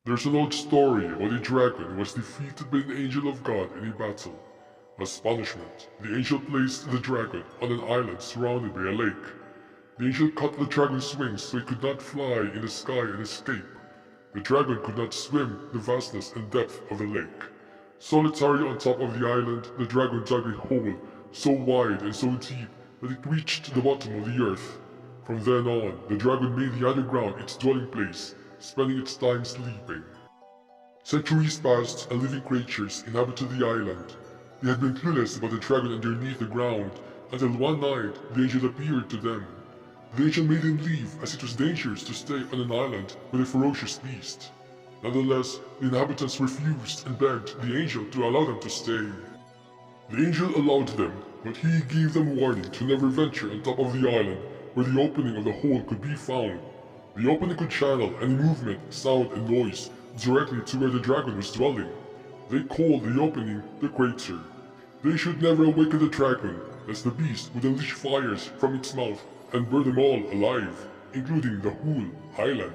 There's an old story about a dragon who was defeated by an angel of God in a battle. As punishment, the angel placed the dragon on an island surrounded by a lake. The angel cut the dragon's wings so it could not fly in the sky and escape. The dragon could not swim the vastness and depth of the lake. Solitary on top of the island, the dragon dug a hole so wide and so deep that it reached the bottom of the earth. From then on, the dragon made the underground its dwelling place, spending its time sleeping. Centuries passed and living creatures inhabited the island. They had been clueless about the dragon underneath the ground until one night the angel appeared to them. The angel made them leave as it was dangerous to stay on an island with a ferocious beast. Nonetheless, the inhabitants refused and begged the angel to allow them to stay. The angel allowed them, but he gave them warning to never venture on top of the island where the opening of the hole could be found. The opening could channel any movement, sound, and noise directly to where the dragon was dwelling. They called the opening the crater. They should never awaken the dragon, as the beast would unleash fires from its mouth and burn them all alive, including the whole island.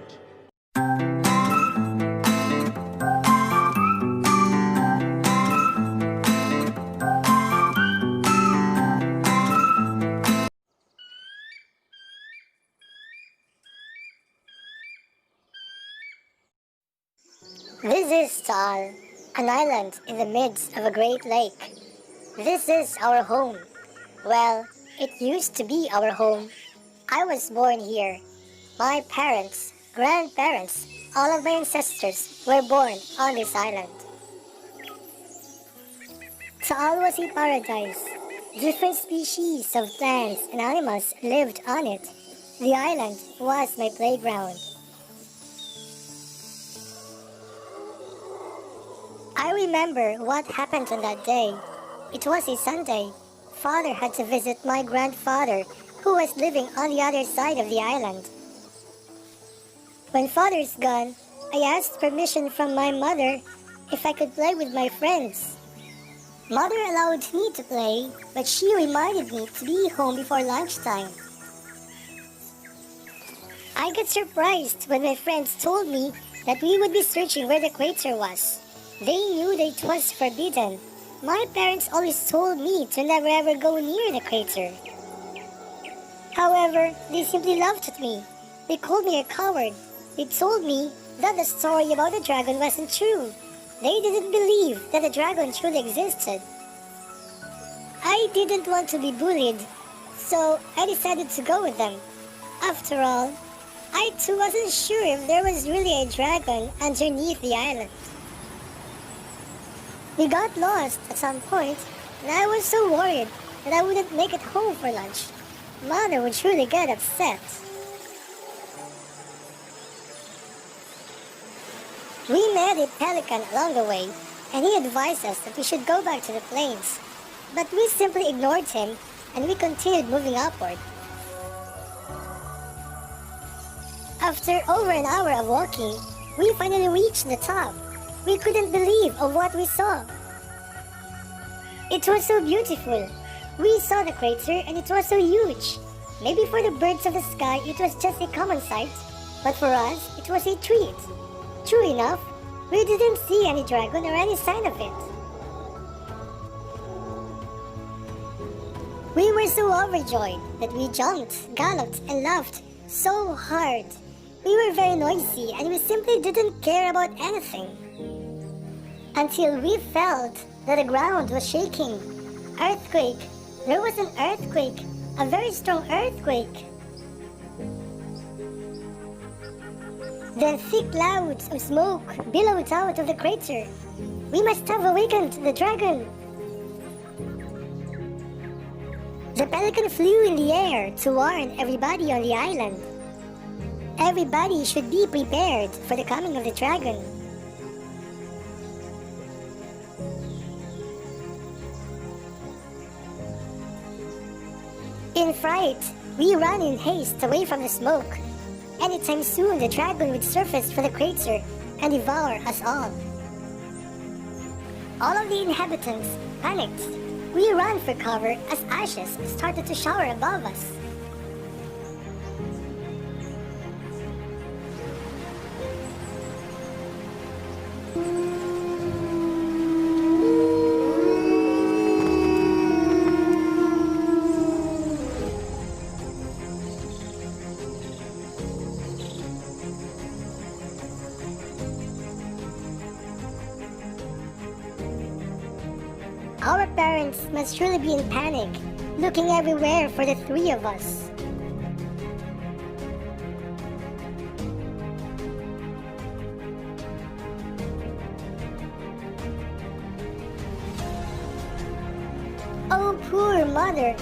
This is Taal, an island in the midst of a great lake. This is our home. Well, it used to be our home. I was born here. My parents, grandparents, all of my ancestors were born on this island. Taal was a paradise. Different species of plants and animals lived on it. The island was my playground. I remember what happened on that day. It was a Sunday. Father had to visit my grandfather, who was living on the other side of the island. When Father's gone, I asked permission from my mother if I could play with my friends. Mother allowed me to play, but she reminded me to be home before lunchtime. I got surprised when my friends told me that we would be searching where the crater was. They knew that it was forbidden. My parents always told me to never ever go near the crater. However, they simply laughed at me. They called me a coward. They told me that the story about the dragon wasn't true. They didn't believe that the dragon truly existed. I didn't want to be bullied, so I decided to go with them. After all, I too wasn't sure if there was really a dragon underneath the island. We got lost at some point, and I was so worried that I wouldn't make it home for lunch. Mother would surely get upset. We met a pelican along the way, and he advised us that we should go back to the plains. But we simply ignored him, and we continued moving upward. After over an hour of walking, we finally reached the top. We couldn't believe of what we saw. It was so beautiful. We saw the crater and it was so huge. Maybe for the birds of the sky it was just a common sight, but for us it was a treat. True enough, we didn't see any dragon or any sign of it. We were so overjoyed that we jumped, galloped, and laughed so hard. We were very noisy and we simply didn't care about anything. Until we felt that the ground was shaking. Earthquake. There was an earthquake. A very strong earthquake. Then thick clouds of smoke billowed out of the crater. We must have awakened the dragon. The pelican flew in the air to warn everybody on the island. Everybody should be prepared for the coming of the dragon. In fright, we ran in haste away from the smoke. Anytime soon the dragon would surface from the crater and devour us all. All of the inhabitants panicked. We ran for cover as ashes started to shower above us. parents must surely be in panic, looking everywhere for the three of us. Oh, poor mother!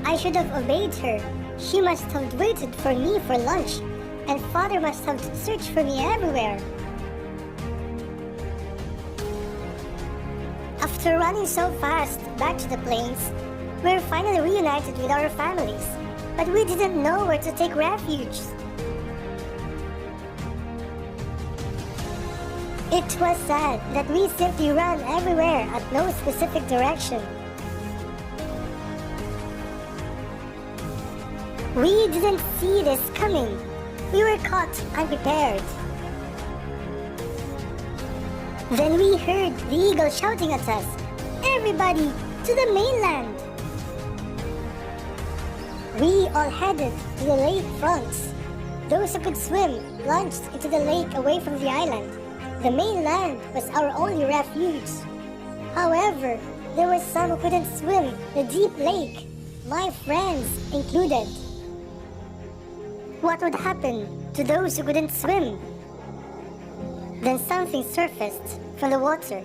I should have obeyed her. She must have waited for me for lunch, and father must have searched for me everywhere. After running so fast back to the plains, we were finally reunited with our families, but we didn't know where to take refuge. It was sad that we simply ran everywhere at no specific direction. We didn't see this coming. We were caught unprepared. Then we heard the eagle shouting at us, "Everybody to the mainland!" We all headed to the lake fronts. Those who could swim plunged into the lake away from the island. The mainland was our only refuge. However, there were some who couldn't swim the deep lake, my friends included. What would happen to those who couldn't swim? Then something surfaced from the water.